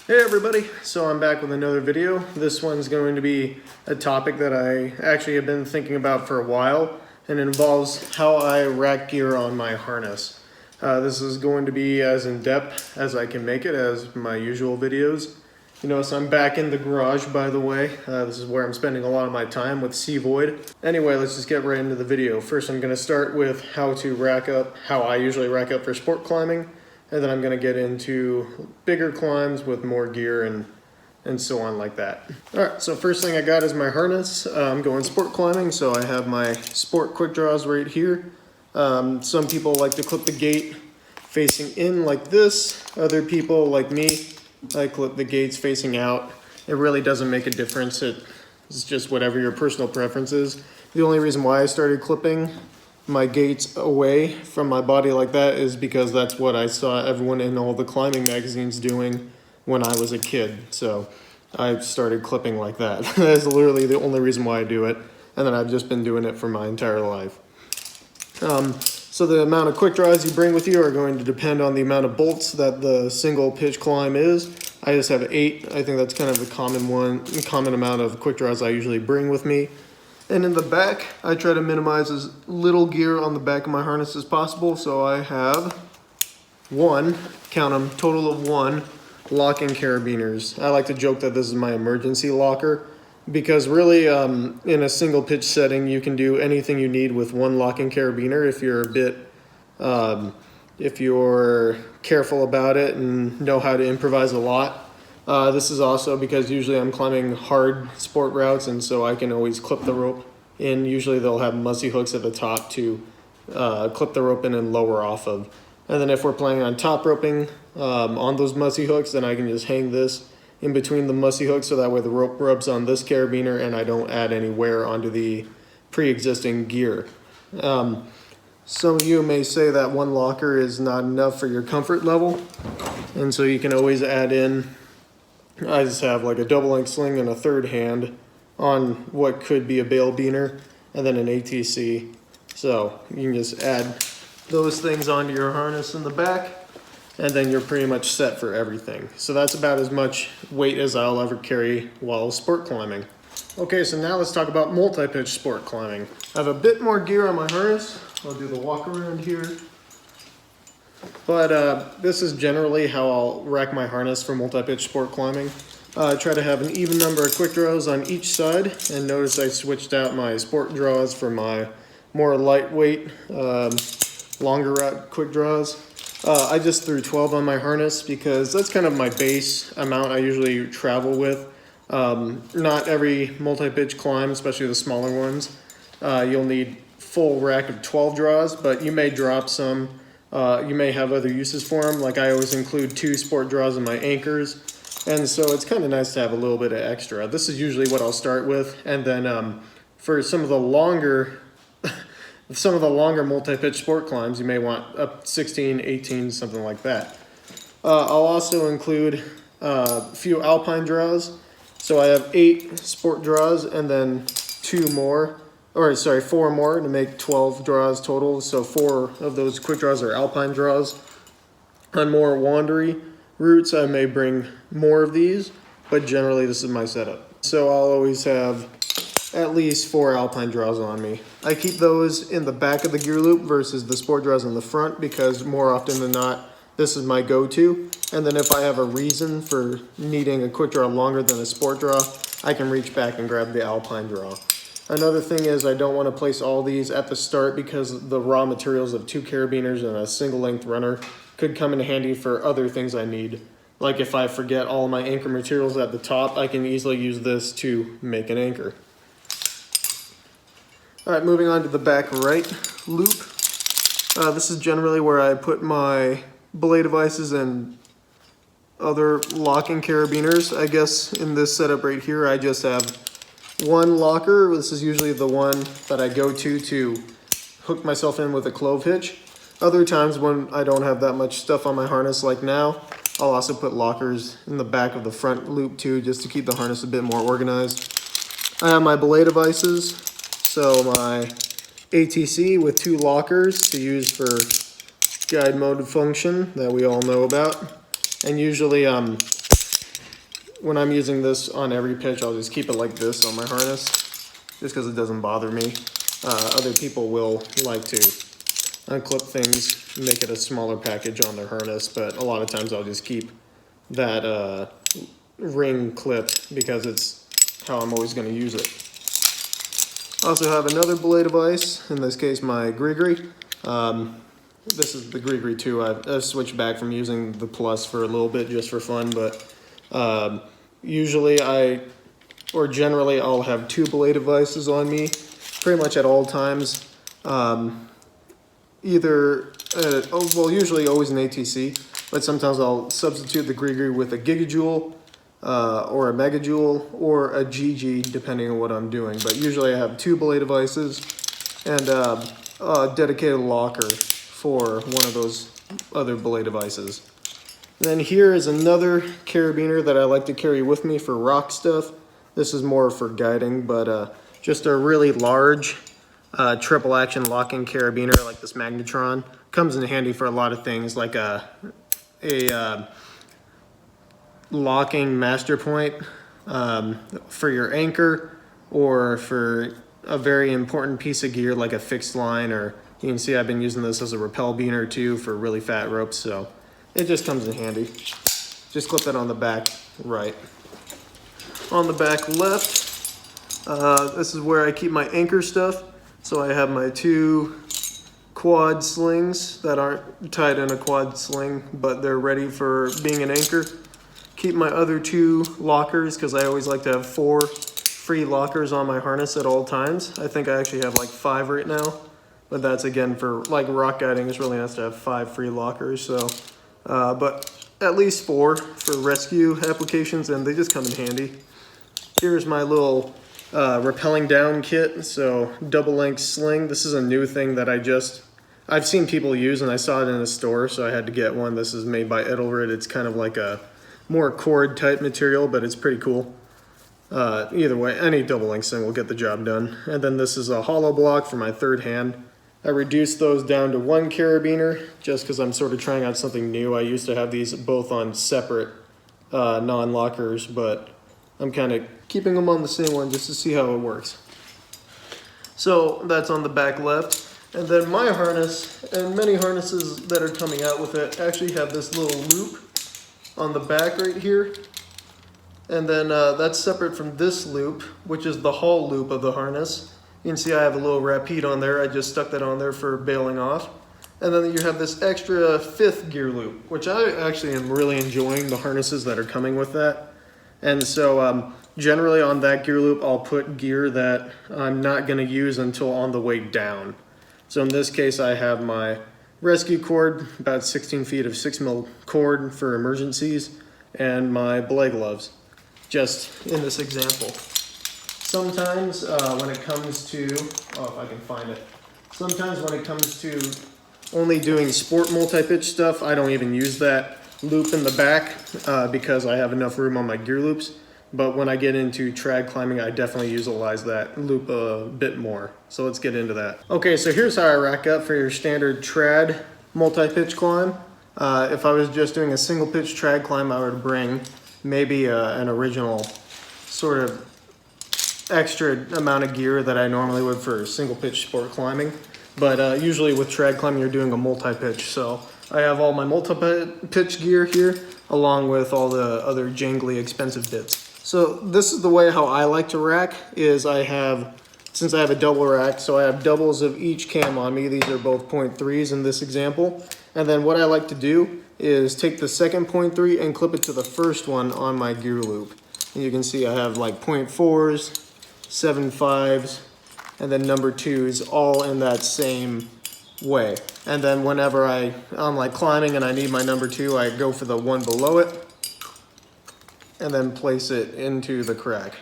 Hey everybody, so I'm back with another video. This one's going to be a topic that I actually have been thinking about for a while, and it involves how I rack gear on my harness. This is going to be as in-depth as I can make it as my usual videos. You notice I'm back in the garage, by the way. This is where I'm spending a lot of my time with C-Void. Anyway, let's just get right into the video. First I'm going to start with how I usually rack up for sport climbing. And then I'm going to get into bigger climbs with more gear and so on like that. Alright, so first thing I got is my harness. I'm going sport climbing, so I have my sport quick draws right here. Some people like to clip the gate facing in like this. Other people, like me, I clip the gates facing out. It really doesn't make a difference. It's just whatever your personal preference is. The only reason why I started clipping my gates away from my body like that is because that's what I saw everyone in all the climbing magazines doing when I was a kid. So I started clipping like that. That's literally the only reason why I do it. And then I've just been doing it for my entire life. So the amount of quick draws you bring with you are going to depend on the amount of bolts that the single pitch climb is. I just have 8. I think that's kind of the common amount of quick draws I usually bring with me. And in the back, I try to minimize as little gear on the back of my harness as possible. So I have count them, total of 1 locking carabiners. I like to joke that this is my emergency locker because really in a single pitch setting, you can do anything you need with 1 locking carabiner if you're if you're careful about it and know how to improvise a lot. This is also because usually I'm climbing hard sport routes, and so I can always clip the rope in. Usually they'll have mussy hooks at the top to clip the rope in and lower off of. And then if we're planning on top roping on those mussy hooks, then I can just hang this in between the mussy hooks so that way the rope rubs on this carabiner and I don't add any wear onto the pre-existing gear. Some of you may say that 1 locker is not enough for your comfort level, and so you can always add in. I just have like a double length sling and a third hand on what could be a bail beaner and then an ATC. So you can just add those things onto your harness in the back and then you're pretty much set for everything. So that's about as much weight as I'll ever carry while sport climbing. Okay, so now let's talk about multi-pitch sport climbing. I have a bit more gear on my harness. I'll do the walk around here. But this is generally how I'll rack my harness for multi-pitch sport climbing. I try to have an even number of quick draws on each side, and notice I switched out my sport draws for my more lightweight, longer route quick draws. I just threw 12 on my harness because that's kind of my base amount I usually travel with. Not every multi-pitch climb, especially the smaller ones, you'll need full rack of 12 draws, but you may drop some. You may have other uses for them. Like I always include 2 sport draws in my anchors. And so it's kind of nice to have a little bit of extra. This is usually what I'll start with. And then for some of the longer multi-pitch sport climbs, you may want up 16, 18, something like that. I'll also include a few alpine draws. So I have 8 sport draws and then 4 more to make 12 draws total. So 4 of those quick draws are alpine draws. On more wandery routes, I may bring more of these, but generally this is my setup. So I'll always have at least 4 alpine draws on me. I keep those in the back of the gear loop versus the sport draws in the front because more often than not, this is my go-to. And then if I have a reason for needing a quick draw longer than a sport draw, I can reach back and grab the alpine draw. Another thing is I don't want to place all these at the start because the raw materials of 2 carabiners and a single length runner could come in handy for other things I need. Like if I forget all my anchor materials at the top, I can easily use this to make an anchor. Alright, moving on to the back right loop. This is generally where I put my belay devices and other locking carabiners. I guess in this setup right here, I just have 1 locker. This is usually the one that I go to hook myself in with a clove hitch. Other times when I don't have that much stuff on my harness like now, I'll also put lockers in the back of the front loop too, just to keep the harness a bit more organized. I have my belay devices, so my ATC with 2 lockers to use for guide mode function that we all know about. And usually when I'm using this on every pitch, I'll just keep it like this on my harness, just because it doesn't bother me. Other people will like to unclip things, make it a smaller package on their harness, but a lot of times I'll just keep that ring clipped because it's how I'm always going to use it. I also have another belay device, in this case my Grigri. This is the Grigri 2. I've switched back from using the Plus for a little bit just for fun, but usually generally I'll have 2 belay devices on me pretty much at all times. Usually always an ATC, but sometimes I'll substitute the Grigri with a Gigajoule or a Megajoule or a GG depending on what I'm doing. But usually I have 2 belay devices and a dedicated locker for one of those other belay devices. And then here is another carabiner that I like to carry with me for rock stuff. This is more for guiding, but just a really large triple action locking carabiner like this Magnetron. Comes in handy for a lot of things, like a locking master point for your anchor, or for a very important piece of gear like a fixed line, or you can see I've been using this as a rappel beaner too for really fat ropes, so it just comes in handy. Just clip that on the back right. On the back left, this is where I keep my anchor stuff. So I have my 2 quad slings that aren't tied in a quad sling, but they're ready for being an anchor. Keep my other 2 lockers, because I always like to have 4 free lockers on my harness at all times. I think I actually have like 5 right now, but that's again for like rock guiding. It's really nice to have 5 free lockers. So, but at least 4 for rescue applications, and they just come in handy. Here's my little rappelling down kit, so double length sling. This is a new thing that I've seen people use, and I saw it in a store, so I had to get one. This is made by Edelrid. It's kind of like a more cord type material, but it's pretty cool. Either way, any double length sling will get the job done. And then this is a hollow block for my third hand. I reduced those down to 1 carabiner just because I'm sort of trying out something new. I used to have these both on separate non-lockers, but I'm kind of keeping them on the same one just to see how it works. So that's on the back left. And then my harness, and many harnesses that are coming out with it, actually have this little loop on the back right here. And then that's separate from this loop, which is the hull loop of the harness. You can see I have a little rapide on there. I just stuck that on there for bailing off. And then you have this extra 5th gear loop, which I actually am really enjoying the harnesses that are coming with that. And so generally on that gear loop, I'll put gear that I'm not going to use until on the way down. So in this case, I have my rescue cord, about 16 feet of 6mm cord for emergencies, and my belay gloves, just in this example. Sometimes when it comes to, if I can find it, sometimes when it comes to only doing sport multi-pitch stuff, I don't even use that loop in the back because I have enough room on my gear loops. But when I get into trad climbing, I definitely utilize that loop a bit more. So let's get into that. Okay, so here's how I rack up for your standard trad multi-pitch climb. If I was just doing a single pitch trad climb, I would bring maybe an original sort of extra amount of gear that I normally would for single pitch sport climbing. But usually with trad climbing, you're doing a multi-pitch. So I have all my multi-pitch gear here, along with all the other jangly expensive bits. So this is the way how I like to rack, is since I have a double rack, so I have doubles of each cam on me. These are both 0.3s in this example. And then what I like to do is take the second 0.3 and clip it to the first one on my gear loop. And you can see I have like 0.4s, 7.5s, and then number 2s all in that same way. And then whenever I'm like climbing and I need my number 2, I go for the one below it and then place it into the crack.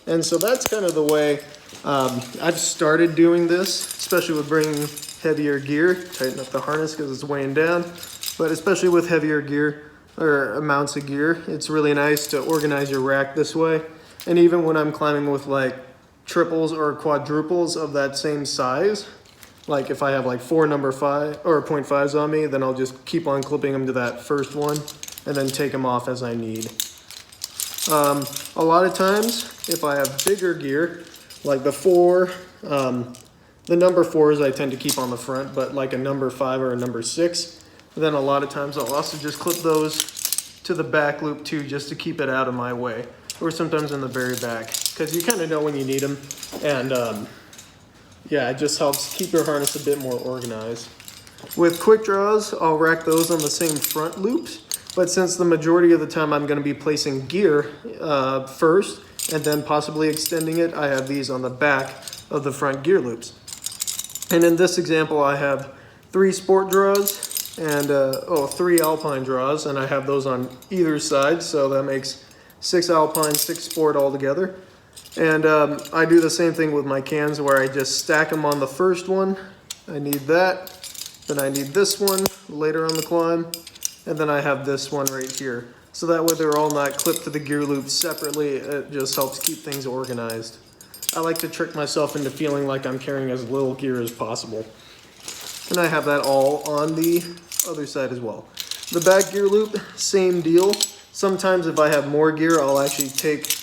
And so that's kind of the way I've started doing this, especially with bringing heavier gear. Tighten up the harness because it's weighing down, but especially with heavier gear or amounts of gear, it's really nice to organize your rack this way. And even when I'm climbing with like triples or quadruples of that same size, like if I have like 4 number 5 or 0.5s on me, then I'll just keep on clipping them to that first one and then take them off as I need. A lot of times, if I have bigger gear, like the 4, the number 4s I tend to keep on the front, but like a number 5 or a number 6, then a lot of times I'll also just clip those to the back loop too, just to keep it out of my way, or sometimes in the very back, because you kind of know when you need them, and yeah, it just helps keep your harness a bit more organized. With quick draws, I'll rack those on the same front loops, but since the majority of the time I'm going to be placing gear first and then possibly extending it, I have these on the back of the front gear loops. And in this example, I have 3 sport draws and 3 alpine draws, and I have those on either side, so that makes 6 alpine, 6 sport altogether. And I do the same thing with my cams, where I just stack them on the first one. I need that, then I need this one later on the climb, and then I have this one right here. So that way they're all not clipped to the gear loop separately. It just helps keep things organized. I like to trick myself into feeling like I'm carrying as little gear as possible. And I have that all on the other side as well. The back gear loop, same deal. Sometimes if I have more gear, I'll actually take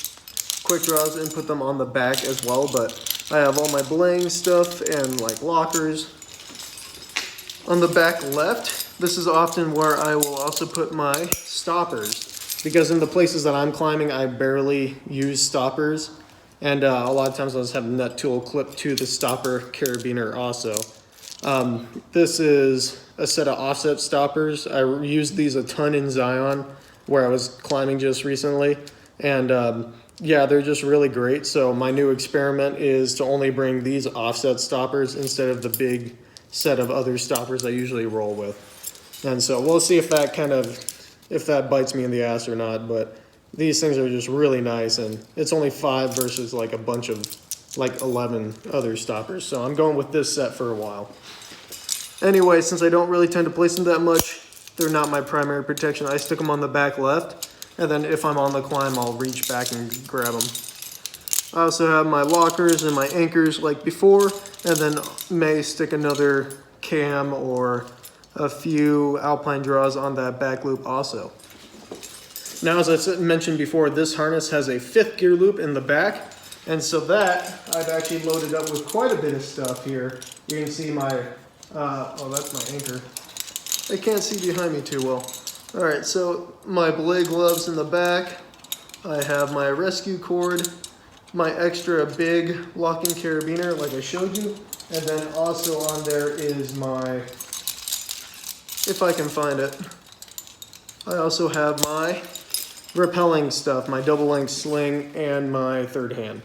quick draws and put them on the back as well, but I have all my belaying stuff and like lockers. On the back left, this is often where I will also put my stoppers, because in the places that I'm climbing, I barely use stoppers, and a lot of times I'll just have a nut tool clipped to the stopper carabiner also. This is a set of offset stoppers. I used these a ton in Zion, where I was climbing just recently, and yeah, they're just really great. So my new experiment is to only bring these offset stoppers instead of the big set of other stoppers I usually roll with. And so we'll see if that bites me in the ass or not, but these things are just really nice, and it's only 5 versus like a bunch of like 11 other stoppers. So I'm going with this set for a while. Anyway, since I don't really tend to place them that much, they're not my primary protection. I stick them on the back left, and then if I'm on the climb, I'll reach back and grab them. I also have my lockers and my anchors like before, and then may stick another cam or a few alpine draws on that back loop also. Now, as I mentioned before, this harness has a 5th gear loop in the back, and so that I've actually loaded up with quite a bit of stuff here. You can see my, oh, that's my anchor. I can't see behind me too well. All right, so my belay gloves in the back. I have my rescue cord, my extra big locking carabiner like I showed you, and then also on there is my, if I can find it, I also have my rappelling stuff, my double length sling and my 3rd hand.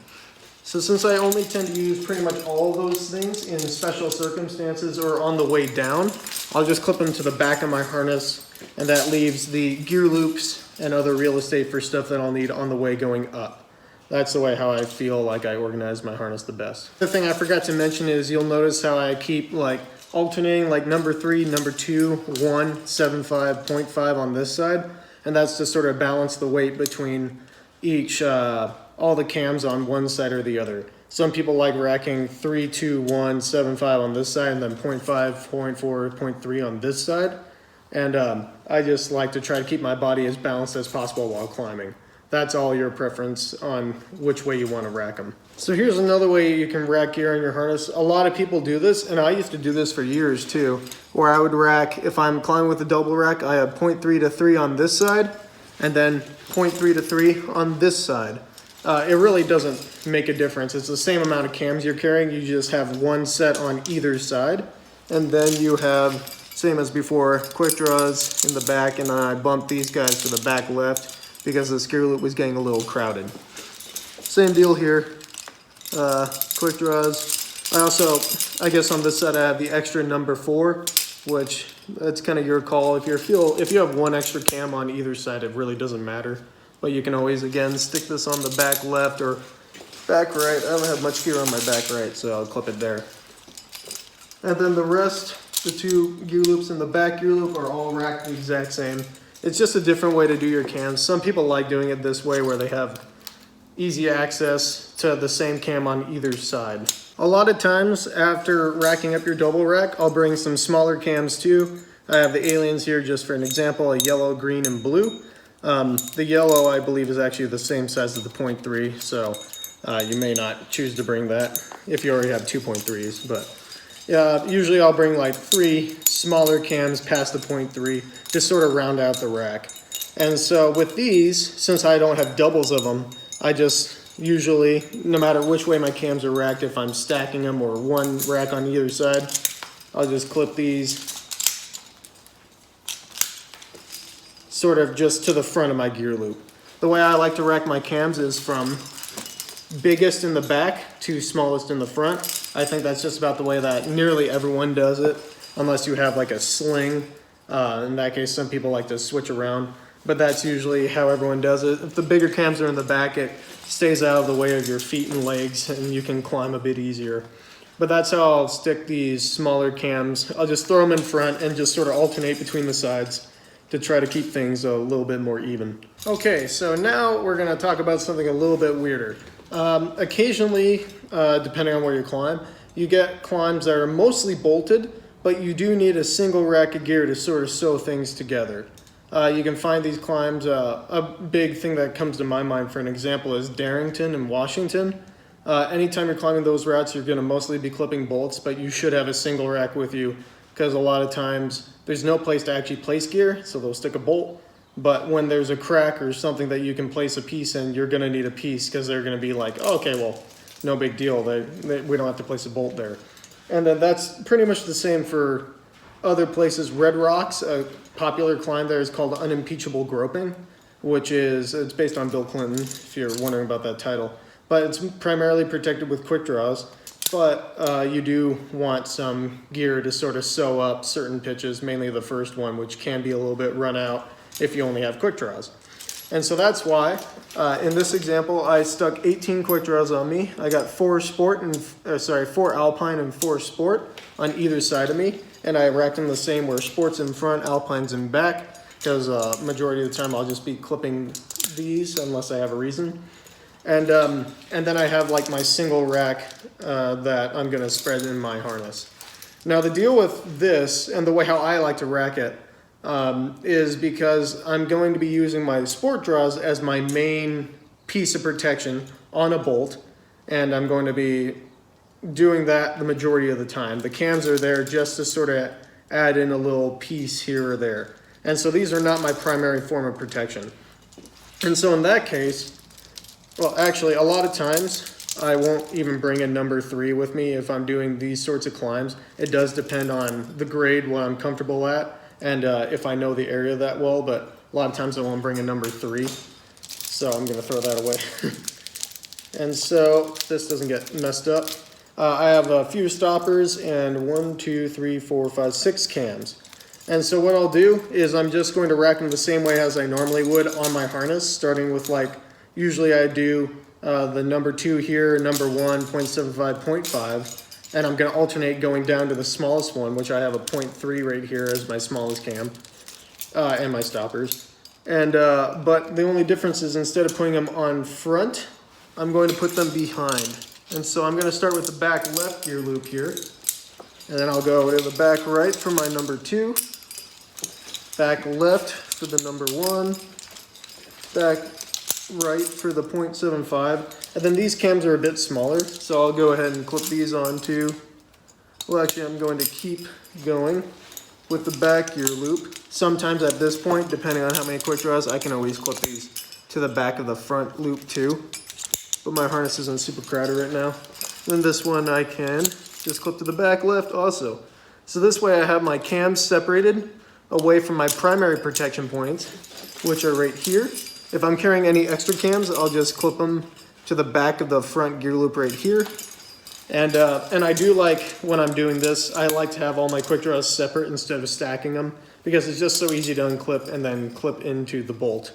So since I only tend to use pretty much all those things in special circumstances or on the way down, I'll just clip them to the back of my harness, and that leaves the gear loops and other real estate for stuff that I'll need on the way going up. That's the way how I feel like I organize my harness the best. The thing I forgot to mention is you'll notice how I keep like alternating like number 3, number 2, 1, 7, 5, 0.5 on this side. And that's to sort of balance the weight between each, all the cams on one side or the other. Some people like racking 3, 2, 1, 7, 5 on this side, and then 0.5, 0.4, 0.3 on this side. And I just like to try to keep my body as balanced as possible while climbing. That's all your preference on which way you want to rack them. So here's another way you can rack gear on your harness. A lot of people do this, and I used to do this for years too, where I would rack, if I'm climbing with a double rack, I have 0.3 to 3 on this side, and then 0.3 to 3 on this side. It really doesn't make a difference. It's the same amount of cams you're carrying. You just have one set on either side, and then you have, same as before, quick draws in the back, and then I bumped these guys to the back left because the gear loop was getting a little crowded. Same deal here, quick draws. I also, I guess on this side I have the extra number 4, which that's kind of your call. If you have one extra cam on either side, it really doesn't matter. But you can always, again, stick this on the back left or back right. I don't have much gear on my back right, so I'll clip it there. And then the rest, the 2 gear loops in the back gear loop are all racked the exact same. It's just a different way to do your cams. Some people like doing it this way where they have easy access to the same cam on either side. A lot of times after racking up your double rack, I'll bring some smaller cams too. I have the Aliens here just for an example, a yellow, green, and blue. The yellow, I believe, is actually the same size as the 0.3, so you may not choose to bring that if you already have 2.3s, but usually I'll bring like 3 smaller cams past the 0.3 to sort of round out the rack. And so with these, since I don't have doubles of them, I just usually, no matter which way my cams are racked, if I'm stacking them or one rack on either side, I'll just clip these sort of just to the front of my gear loop. The way I like to rack my cams is from biggest in the back to smallest in the front. I think that's just about the way that nearly everyone does it, unless you have like a sling. In that case, some people like to switch around, but that's usually how everyone does it. If the bigger cams are in the back, it stays out of the way of your feet and legs, and you can climb a bit easier. But that's how I'll stick these smaller cams. I'll just throw them in front and just sort of alternate between the sides to try to keep things a little bit more even. Okay, so now we're gonna talk about something a little bit weirder. Occasionally, depending on where you climb, you get climbs that are mostly bolted, but you do need a single rack of gear to sort of sew things together. You can find these climbs, a big thing that comes to my mind for an example is Darrington in Washington. Anytime you're climbing those routes, you're gonna mostly be clipping bolts, but you should have a single rack with you because a lot of times there's no place to actually place gear, so they'll stick a bolt. But when there's a crack or something that you can place a piece in, you're gonna need a piece because they're gonna be like, oh, okay, well, no big deal. We don't have to place a bolt there. And then that's pretty much the same for other places. Red Rocks, a popular climb there is called Unimpeachable Groping, it's based on Bill Clinton, if you're wondering about that title. But it's primarily protected with quick draws. But you do want some gear to sort of sew up certain pitches, mainly the first one, which can be a little bit run out if you only have quick draws. And so that's why, in this example, I stuck 18 quick draws on me. I got 4 Alpine and 4 Sport on either side of me. And I racked them the same where Sport's in front, Alpine's in back, because majority of the time I'll just be clipping these unless I have a reason. And then I have like my single rack that I'm gonna spread in my harness. Now the deal with this, and the way how I like to rack it, is because I'm going to be using my Sport draws as my main piece of protection on a bolt, and I'm going to be doing that the majority of the time. The cams are there just to sort of add in a little piece here or there. And so these are not my primary form of protection. And so in that case, well, actually, a lot of times I won't even bring a number 3 with me if I'm doing these sorts of climbs. It does depend on the grade, what I'm comfortable at, and if I know the area that well, but a lot of times I won't bring a number 3, so I'm gonna throw that away. And so this doesn't get messed up. I have a few stoppers and 6 cams. And so what I'll do is I'm just going to rack them the same way as I normally would on my harness, starting with usually I do the number 2 here, number 1, 0.75, 0.5. And I'm going to alternate going down to the smallest one, which I have a 0.3 right here as my smallest cam, and my stoppers. And but the only difference is instead of putting them on front, I'm going to put them behind. And so I'm going to start with the back left gear loop here. And then I'll go to the back right for my number 2, back left for the number 1, back right for the 0.75. And then these cams are a bit smaller, so I'll go ahead and clip these on too. Well, actually, I'm going to keep going with the back gear loop. Sometimes at this point, depending on how many quick draws, I can always clip these to the back of the front loop too. But my harness isn't super crowded right now. Then this one I can just clip to the back left also. So this way I have my cams separated away from my primary protection points, which are right here. If I'm carrying any extra cams, I'll just clip them to the back of the front gear loop right here. And I do like, when I'm doing this, I like to have all my quick draws separate instead of stacking them, because it's just so easy to unclip and then clip into the bolt.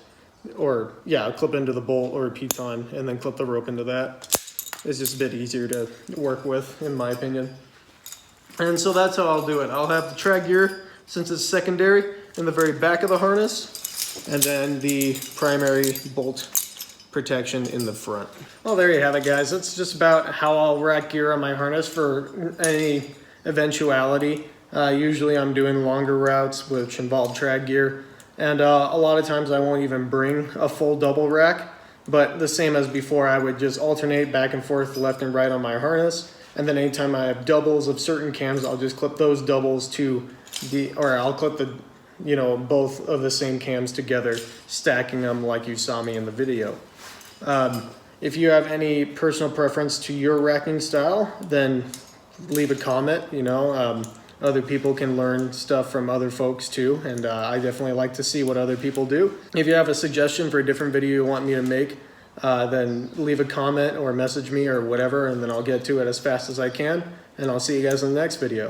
Or, yeah, clip into the bolt or a piton and then clip the rope into that. It's just a bit easier to work with, in my opinion. And so that's how I'll do it. I'll have the trad gear, since it's secondary, in the very back of the harness, and then the primary bolt protection in the front. Well, there you have it, guys. That's just about how I'll rack gear on my harness for any eventuality. Usually I'm doing longer routes, which involve trad gear. And a lot of times I won't even bring a full double rack, but the same as before, I would just alternate back and forth left and right on my harness. And then anytime I have doubles of certain cams, I'll just clip those doubles to or I'll clip the, both of the same cams together, stacking them like you saw me in the video. If you have any personal preference to your racking style, then leave a comment. Other people can learn stuff from other folks too, and I definitely like to see what other people do. If you have a suggestion for a different video you want me to make, then leave a comment or message me or whatever, and then I'll get to it as fast as I can, and I'll see you guys in the next video.